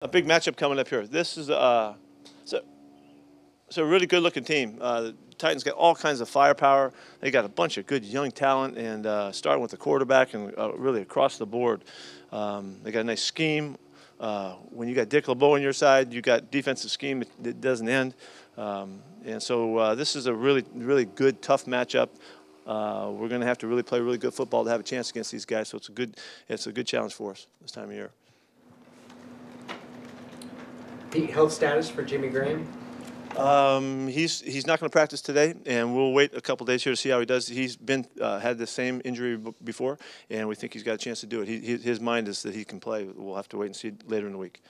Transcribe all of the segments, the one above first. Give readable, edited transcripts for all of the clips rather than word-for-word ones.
A big matchup coming up here. This is it's a really good-looking team. The Titans got all kinds of firepower. They got a bunch of good young talent, and starting with the quarterback and really across the board. They got a nice scheme. When you got Dick LeBeau on your side, you got defensive scheme that doesn't end. And so this is a really, really good, tough matchup. We're going to have to really play really good football to have a chance against these guys. So it's a good challenge for us this time of year. Pete, health status for Jimmy Graham? He's not going to practice today, and we'll wait a couple days here to see how he does. He's been had the same injury before, and we think he's got a chance to do it. His mind is that he can play. We'll have to wait and see later in the week.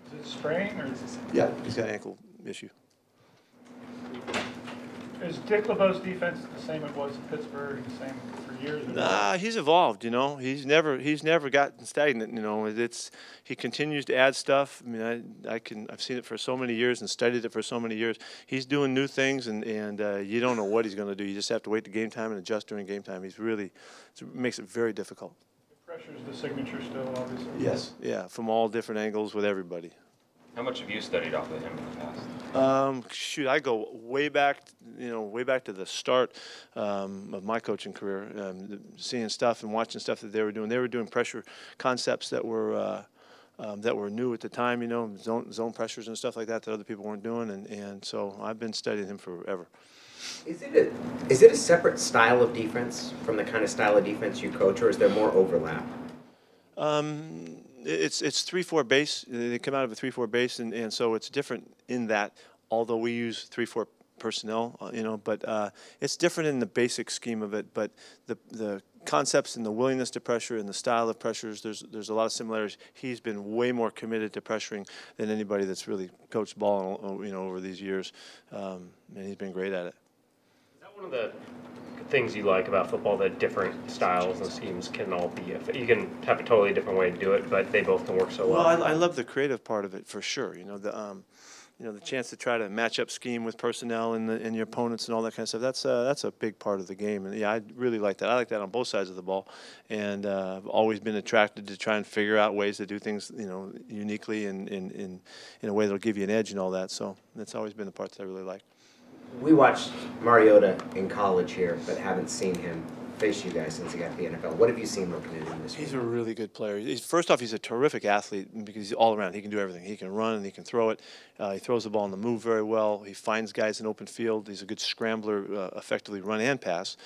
Is it a sprain or is it? Yeah, he's got an ankle issue. Is Dick LeBeau's defense the same it was in Pittsburgh, the same for years? Nah, he's evolved. You know, he's never gotten stagnant. You know, he continues to add stuff. I mean, I've seen it for so many years and studied it for so many years. He's doing new things, and you don't know what he's going to do. You just have to wait to game time and adjust during game time. It makes it very difficult. The pressure's the signature still, obviously. Yes, yeah, from all different angles with everybody. How much have you studied off of him in the past? Shoot, I go way back, way back to the start of my coaching career, seeing stuff and watching stuff that they were doing. They were doing pressure concepts that were new at the time, zone pressures and stuff like that other people weren't doing, and so I've been studying him forever. Is it a separate style of defense from the kind of style of defense you coach, or is there more overlap? It's 3-4 base. They come out of a 3-4 base, and so it's different in that. Although we use 3-4 personnel, but it's different in the basic scheme of it. But the concepts and the willingness to pressure and the style of pressures, there's a lot of similarities. He's been way more committed to pressuring than anybody that's really coached ball, over these years, and he's been great at it. Is that one of the things you like about football, that different styles and schemes can all be, you can have a totally different way to do it, but they both can work so well? Well, I love the creative part of it for sure. The chance to try to match up scheme with personnel and your opponents and all that kind of stuff. That's a big part of the game, and yeah, I really like that. I like that on both sides of the ball, and I've always been attracted to try and figure out ways to do things, uniquely and in a way that'll give you an edge and all that. So that's always been the part that I really like. We watched Mariota in college here, but haven't seen him face you guys since he got to the NFL. What have you seen looking at him this week? He's a really good player. First off, he's a terrific athlete because he's all around. He can do everything. He can run and he can throw it. He throws the ball on the move very well. He finds guys in open field. He's a good scrambler, effectively run and pass.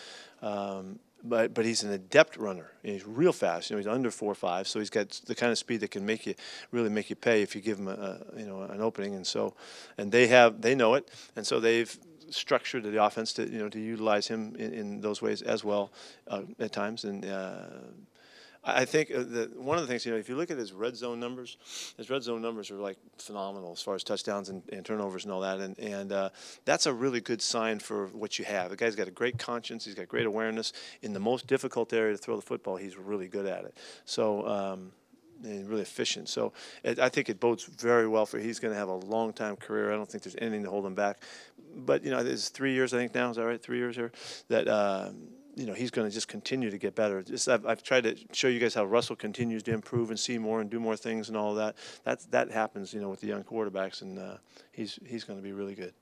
But he's an adept runner. He's real fast. He's under 4.5, so he's got the kind of speed that can really make you pay if you give him an opening. And they know it, and so they've structured the offense to utilize him in those ways as well at times. And I think one of the things, if you look at his red zone numbers are like phenomenal as far as touchdowns and turnovers and all that. And that's a really good sign for what you have. The guy's got a great conscience. He's got great awareness. In the most difficult area to throw the football, he's really good at it. So and really efficient. So I think it bodes very well for he's going to have a long-time career. I don't think there's anything to hold him back. But, it's 3 years, I think, now. Is that right? 3 years here? That, he's going to just continue to get better. I've tried to show you guys how Russell continues to improve and see more and do more things and all of that. That happens, with the young quarterbacks, and he's going to be really good.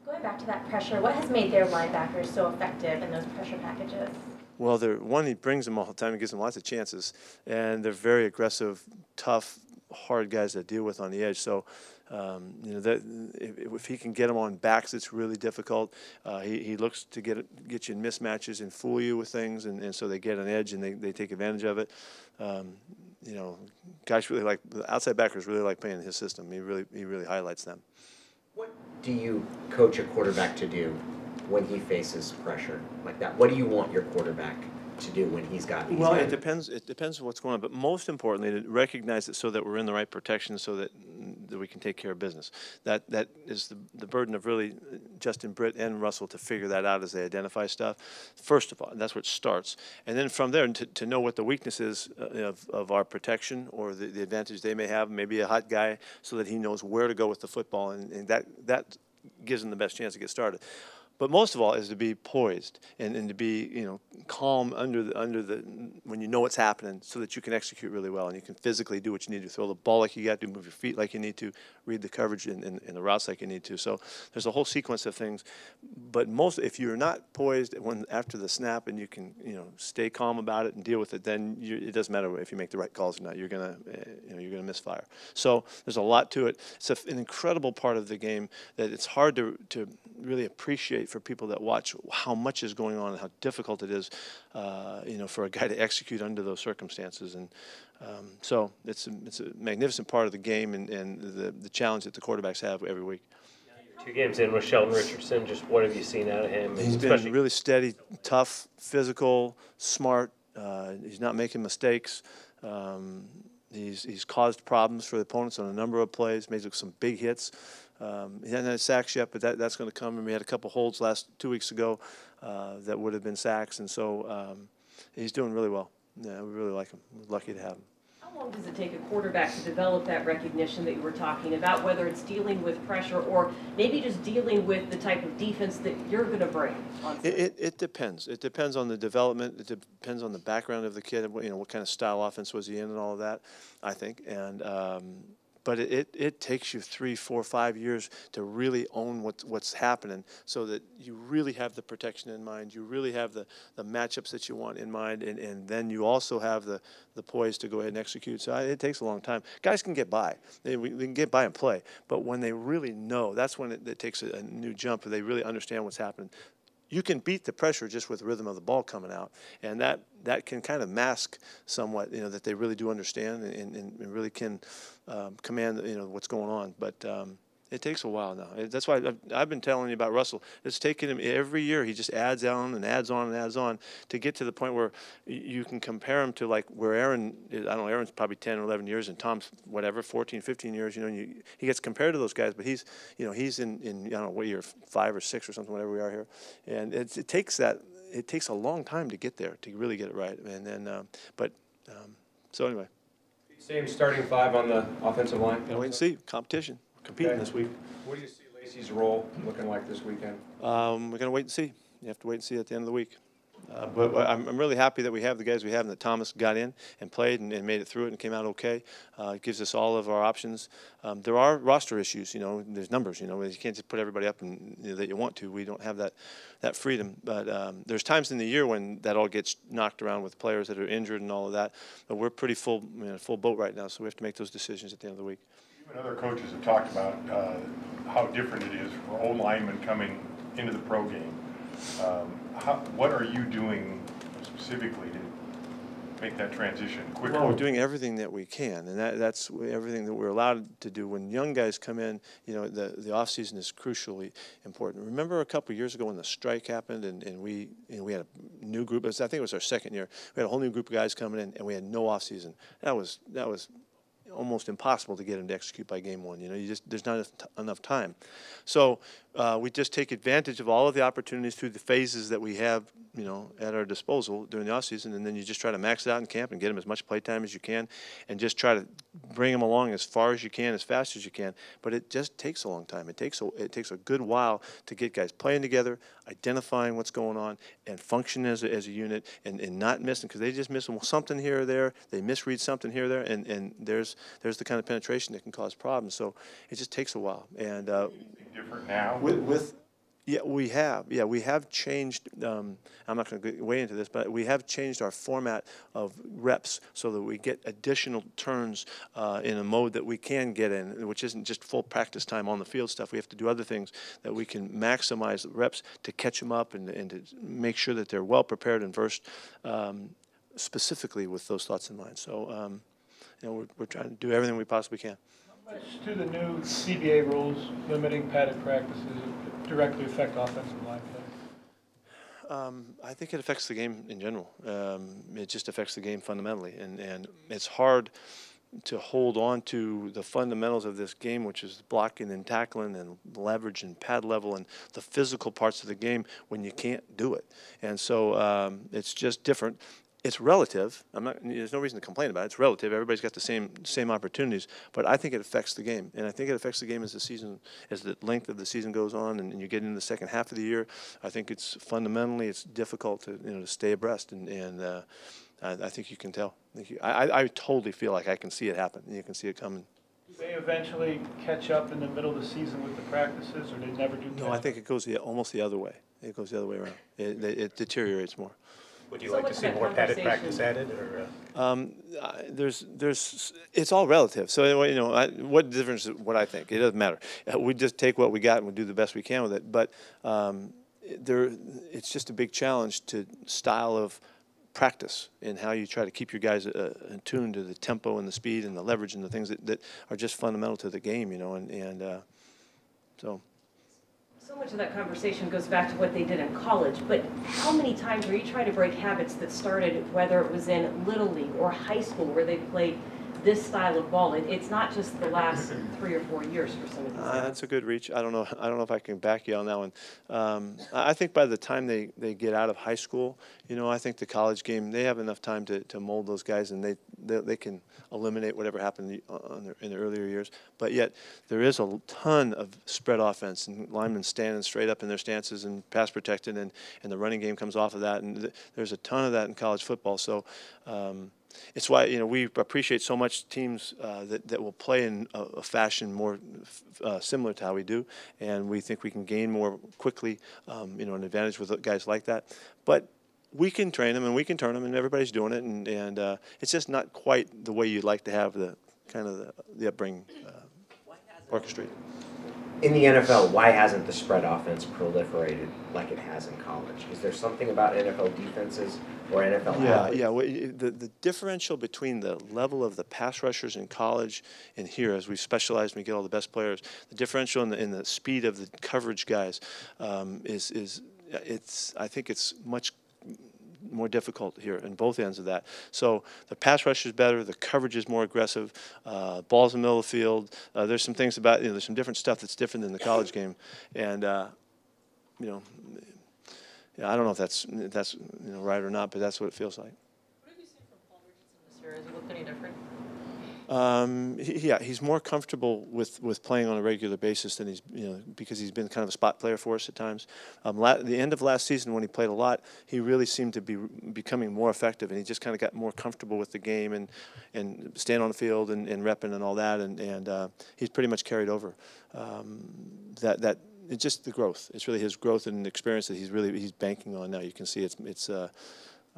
Going back to that pressure, what has made their linebackers so effective in those pressure packages? Well, he brings them all the time. He gives them lots of chances, and they're very aggressive, tough, hard guys to deal with on the edge. So, if he can get them on backs, it's really difficult. He looks to get you in mismatches and fool you with things, and so they get an edge and they take advantage of it. Guys really like the outside backers really like playing in his system. He really highlights them. What do you coach a quarterback to do when he faces pressure like that? What do you want your quarterback to do when he's got? It depends. It depends on what's going on. But most importantly, to recognize it so that we're in the right protection, so that we can take care of business. That is the burden of really Justin Britt and Russell to figure that out as they identify stuff. First of all, that's where it starts, and then from there to know what the weakness is of our protection or the advantage they may have. Maybe a hot guy, so that he knows where to go with the football, and that gives him the best chance to get started. but most of all is to be poised and to be, you know, calm under the when you know what's happening, so that you can execute really well and you can physically do what you need to, throw the ball like you got to, move your feet like you need to, read the coverage in the routes like you need to. So there's a whole sequence of things, but if you're not poised after the snap and you can, you know, stay calm about it and deal with it, then it doesn't matter if you make the right calls or not. You're gonna you're gonna misfire. So there's a lot to it. It's an incredible part of the game that it's hard to really appreciate for people that watch how much is going on and how difficult it is, you know, for a guy to execute under those circumstances. And so it's a magnificent part of the game and the challenge that the quarterbacks have every week. 2 games in with Sheldon Richardson, just what have you seen out of him? He's been really steady, tough, physical, smart. He's not making mistakes. He's caused problems for the opponents on a number of plays, made some big hits. He hasn't had sacks yet, but that's going to come. And we had a couple holds 2 weeks ago that would have been sacks, and so he's doing really well. Yeah, we really like him. We're lucky to have him. How long does it take a quarterback to develop that recognition that you were talking about, whether it's dealing with pressure or maybe just dealing with the type of defense that you're going to bring on Sunday? It depends. It depends on the development. It depends on the background of the kid. You know, what kind of style offense was he in and all of that, I think. And but it takes you 3, 4, 5 years to really own what's happening, so that you really have the protection in mind. You really have the matchups that you want in mind, and then you also have the poise to go ahead and execute. So it takes a long time. Guys can get by. They can get by and play, but when they really know, that's when it takes a new jump, and they really understand what's happening. You can beat the pressure just with the rhythm of the ball coming out, and that can kind of mask somewhat, you know, that they really do understand and really can command, you know, what's going on. But it takes a while now. That's why I've been telling you about Russell. It's taken him every year. He just adds on and adds on and adds on to get to the point where you can compare him to like where Aaron is. I don't know, Aaron's probably 10 or 11 years and Tom's whatever, 14, 15 years, you know, and he gets compared to those guys, but he's, you know, he's in I don't know what year, 5 or 6 or something, whatever we are here. And it takes a long time to get there, to really get it right. And then, so anyway. Same starting 5 on the offensive line? Gotta wait and see. Competition. Competing this week. What do you see Lacey's role looking like this weekend? We're going to wait and see. You have to wait and see at the end of the week. But I'm really happy that we have the guys we have, and that Thomas got in and played and made it through it and came out okay. It gives us all of our options. There are roster issues, you know. There's numbers, you know. You can't just put everybody up that you want to. We don't have that freedom. But there's times in the year when that all gets knocked around with players that are injured and all of that. But we're pretty full boat right now, so we have to make those decisions at the end of the week. And other coaches have talked about how different it is for old linemen coming into the pro game. What are you doing specifically to make that transition quicker? Well, we're doing everything that we can, and that's everything that we're allowed to do. When young guys come in, you know, the off season is crucially important. Remember a couple of years ago when the strike happened, and we had a new group. I think it was our second year. We had a whole new group of guys coming in, and we had no off season. That was almost impossible to get him to execute by game 1. You know, there's not enough time. So we just take advantage of all of the opportunities through the phases that we have, you know, at our disposal during the off season, and then you just try to max it out in camp and get them as much play time as you can, and just try to bring them along as far as you can, as fast as you can. But it just takes a long time. It takes a good while to get guys playing together, identifying what's going on, and function as a unit, and not missing, because they just miss something here or there. They misread something here or there, and there's the kind of penetration that can cause problems. So it just takes a while. And different now? We have changed. I'm not going to go way into this, but we have changed our format of reps so that we get additional turns in a mode that we can get in, which isn't just full practice time on the field stuff. We have to do other things that we can maximize the reps to catch them up and to make sure that they're well prepared and versed specifically with those thoughts in mind. So, you know, we're trying to do everything we possibly can. To the new CBA rules limiting padded practices directly affect offensive line play? I think it affects the game in general. It just affects the game fundamentally, and it's hard to hold on to the fundamentals of this game, which is blocking and tackling and leverage and pad level and the physical parts of the game when you can't do it. And so it's just different. It's relative. There's no reason to complain about it. It's relative. Everybody's got the same opportunities, but I think it affects the game, and I think it affects the game as the length of the season goes on, and you get into the second half of the year. I think it's fundamentally difficult to stay abreast, and I think you can tell. I totally feel like I can see it happen. You can see it coming. Do they eventually catch up in the middle of the season with the practices, or they never do? No, I think it goes almost the other way. It goes the other way around. It deteriorates more. Would you So like to what's see that more padded conversation? practice added, or? It's all relative. So what difference? What I think, it doesn't matter. We just take what we got and we do the best we can with it. But it's just a big challenge to style of practice and how you try to keep your guys attuned to the tempo and the speed and the leverage and the things that are just fundamental to the game. So. So much of that conversation goes back to what they did in college, but how many times are you trying to break habits that started, whether it was in Little League or high school, where they played this style of ball? It's not just the last 3 or 4 years for some of these guys. That's a good reach. I don't know if I can back you on that one. I think by the time they get out of high school, I think the college game, they have enough time to mold those guys, and they can eliminate whatever happened in the earlier years. But yet there is a ton of spread offense and linemen standing straight up in their stances and pass protected, and the running game comes off of that. And there's a ton of that in college football. So. It's why we appreciate so much teams that will play in a fashion more similar to how we do, and we think we can gain more quickly, an advantage with guys like that. But we can train them and we can turn them, and everybody's doing it, and it's just not quite the way you'd like to have the upbringing orchestrated. In the NFL, why hasn't the spread offense proliferated like it has in college? Is there something about NFL defenses or NFL athletes? Yeah. Well, the differential between the level of the pass rushers in college and here, as we specialize and we get all the best players, the differential in the speed of the coverage guys I think it's much more difficult here in both ends of that. So the pass rush is better, the coverage is more aggressive, balls in the middle of the field. There's some things about, there's some different stuff that's different than the college game. And, I don't know if that's right or not, but that's what it feels like. What have you seen from Paul Richardson this year? Has it looked any different? He's more comfortable with playing on a regular basis than because he's been kind of a spot player for us at times. The end of last season, when he played a lot, he really seemed to be becoming more effective, and he just kind of got more comfortable with the game and staying on the field and repping and all that, and he's pretty much carried over it's just the growth. It's really his growth and experience that he's banking on now. You can see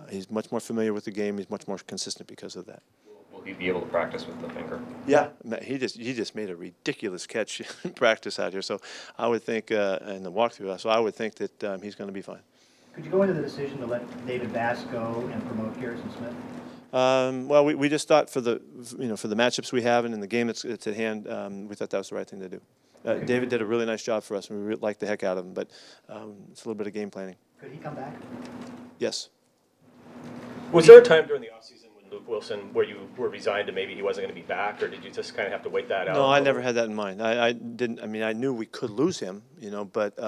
he's much more familiar with the game. He's much more consistent because of that. Will he be able to practice with the finger? Yeah, he just made a ridiculous catch in practice out here. So I would think in the walkthrough. So I would think that he's going to be fine. Could you go into the decision to let David Bass go and promote Garrison Smith? Well, we just thought for the matchups we have and in the game that's at hand, we thought that was the right thing to do. David did a really nice job for us, and we really liked the heck out of him. But it's a little bit of game planning. Could he come back? Yes. Was there a time during the offseason when Luke Wilson where you were resigned to maybe he wasn't going to be back, or did you just kind of have to wait that out? No, I never had that in mind. I didn't. I mean, I knew we could lose him, but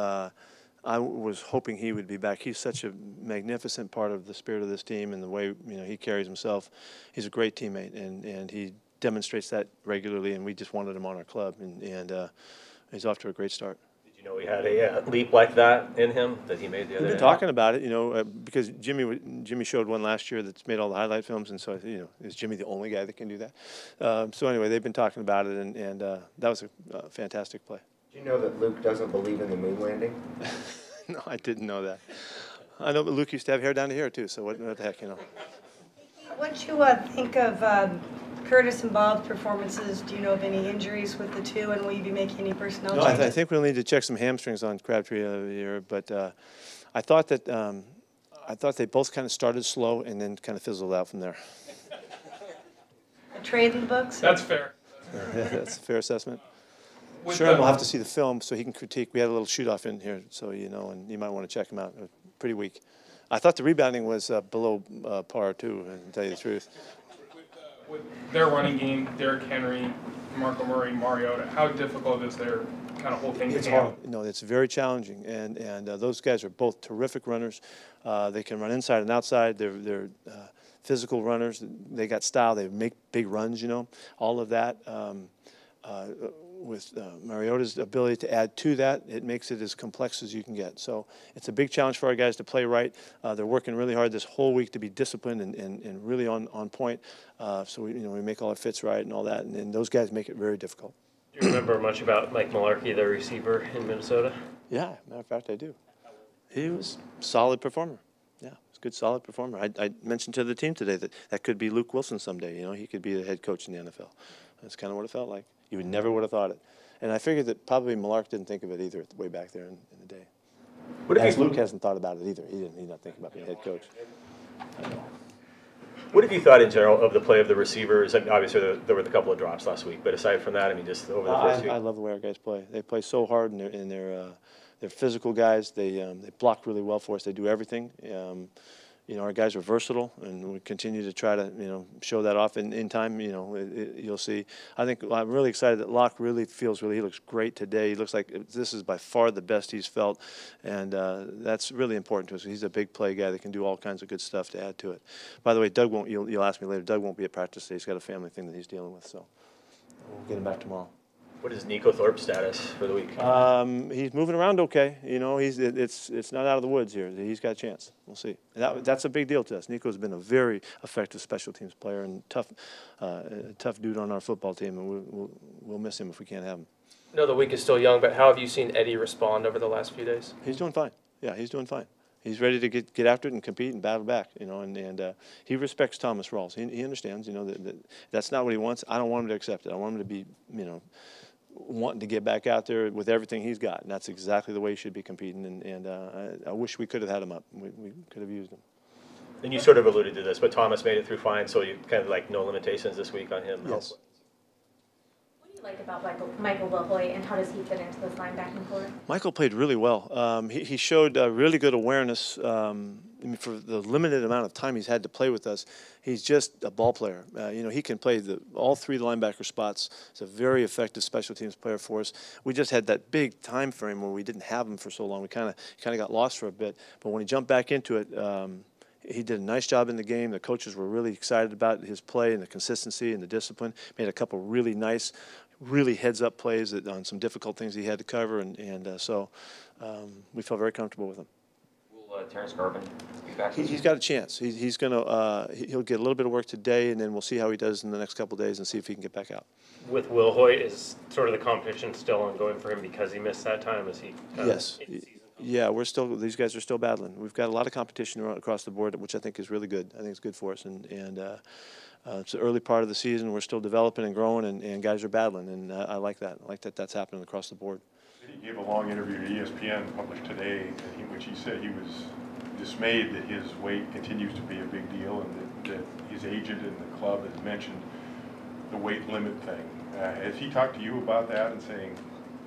I was hoping he would be back. He's such a magnificent part of the spirit of this team and the way he carries himself. He's a great teammate, and he demonstrates that regularly. And we just wanted him on our club, and he's off to a great start. Did you know he had a leap like that in him that he made the other day? We've been talking about it, because Jimmy showed one last year that's made all the highlight films, and so is Jimmy the only guy that can do that? So anyway, they've been talking about it, and that was a fantastic play. Do you know that Luke doesn't believe in the moon landing? No, I didn't know that. I know, but Luke used to have hair down to here too. So what the heck, What you think of Curtis and Bob's performances? Do you know of any injuries with the two, and will you be making any personnel changes? changes? I think we'll need to check some hamstrings on Crabtree here, but I thought they both kind of started slow and then kind of fizzled out from there. A trade in the books? That's fair. Yeah, that's a fair assessment. With Sure, we'll have to see the film so he can critique. We had a little shoot-off in here, so and you might want to check him out. Pretty weak. I thought the rebounding was below par, too, to tell you the truth. With their running game, Derrick Henry, Marco Murray, Mariota, how difficult is their kind of whole thing to handle? No, it's very challenging, and those guys are both terrific runners. They can run inside and outside. They're physical runners. They got style. They make big runs, you know, all of that. With Mariota's ability to add to that, it makes it as complex as you can get. So it's a big challenge for our guys to play right. They're working really hard this whole week to be disciplined and really on point. So we make all our fits right and all that, and those guys make it very difficult. Do you remember much about Mike Mularkey, the receiver in Minnesota? Yeah, matter of fact, I do. He was a solid performer. Yeah, he was a good, solid performer. I mentioned to the team today that could be Luke Wilson someday. You know, he could be the head coach in the NFL. That's kind of what it felt like. You would never would have thought it. And I figured that probably Mularkey didn't think of it either way back there in the day. What if Luke hasn't thought about it either. He's not thinking about being head coach. I know. What have you thought in general of the play of the receivers? I mean, obviously, there were a couple of drops last week, but aside from that, I mean, just over the first few. I love the way our guys play. They play so hard, and they're physical guys. They block really well for us. They do everything. Our guys are versatile, and we continue to try to, show that off in time. You'll see. I'm really excited that Locke really he looks great today. He looks like this is by far the best he's felt, and that's really important to us. He's a big play guy that can do all kinds of good stuff to add to it. By the way, Doug won't. You'll ask me later. Doug won't be at practice today. He's got a family thing that he's dealing with, so we'll get him back tomorrow. What is Nico Thorpe's status for the week? He's moving around okay. It's not out of the woods here. He's got a chance. We'll see. That's a big deal to us. Nico's been a very effective special teams player and tough dude on our football team, and we'll miss him if we can't have him. I know the week is still young, but how have you seen Eddie respond over the last few days? He's doing fine. Yeah, he's doing fine. He's ready to get after it and compete and battle back, and he respects Thomas Rawls. He understands, that's not what he wants. I don't want him to accept it. I want him to be, wanting to get back out there with everything he's got, and that's exactly the way he should be competing, and I wish we could have had him up. We could have used him. And you sort of alluded to this, but Thomas made it through fine, so you kind of like no limitations this week on him. Yes. What do you like about Michael Wilhoit, and how does he fit into this linebacking core? Michael played really well. He showed really good awareness. For the limited amount of time he's had to play with us, he's just a ball player. He can play all three linebacker spots. He's a very effective special teams player for us. We just had that big time frame where we didn't have him for so long. We kind of got lost for a bit. But when he jumped back into it, he did a nice job in the game. The coaches were really excited about his play and the consistency and the discipline. Made a couple really nice, really heads-up plays on some difficult things he had to cover, and so we felt very comfortable with him. Terrence Garvin be back? He's got a chance. He's gonna he'll get a little bit of work today, and then we'll see how he does in the next couple of days and see if he can get back out. With Wilhoit, is sort of the competition still ongoing for him because he missed that time? Is he? Yes. Yeah, these guys are still battling. We've got a lot of competition across the board, which I think is really good. I think it's good for us, and it's the early part of the season. We're still developing and growing, and guys are battling, and I like that. I like that that's happening across the board. He gave a long interview to ESPN published today, in which he said he was dismayed that his weight continues to be a big deal, and that his agent and the club has mentioned the weight limit thing. Has he talked to you about that and saying,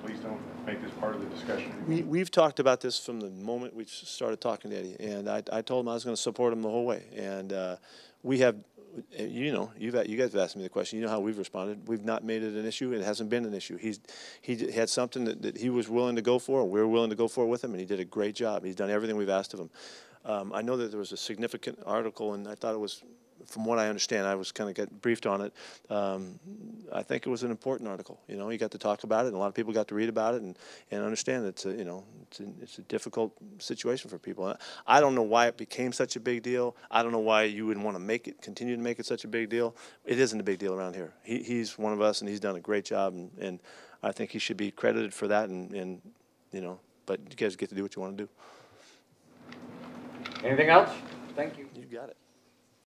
please don't make this part of the discussion? We've talked about this from the moment we started talking to Eddie, and I told him I was going to support him the whole way. And we have, you guys have asked me the question. You know how we've responded. We've not made it an issue. It hasn't been an issue. He had something that he was willing to go for, and we were willing to go for it with him, and he did a great job. He's done everything we've asked of him. I know that there was a significant article, and I thought it was, from what I understand, I was kind of get briefed on it. I think it was an important article. He got to talk about it, and a lot of people got to read about it and understand that it's a difficult situation for people. I don't know why it became such a big deal. I don't know why you wouldn't want to continue to make it such a big deal. It isn't a big deal around here. He's one of us, and he's done a great job, and I think he should be credited for that. But you guys get to do what you want to do. Anything else? Thank you. You got it.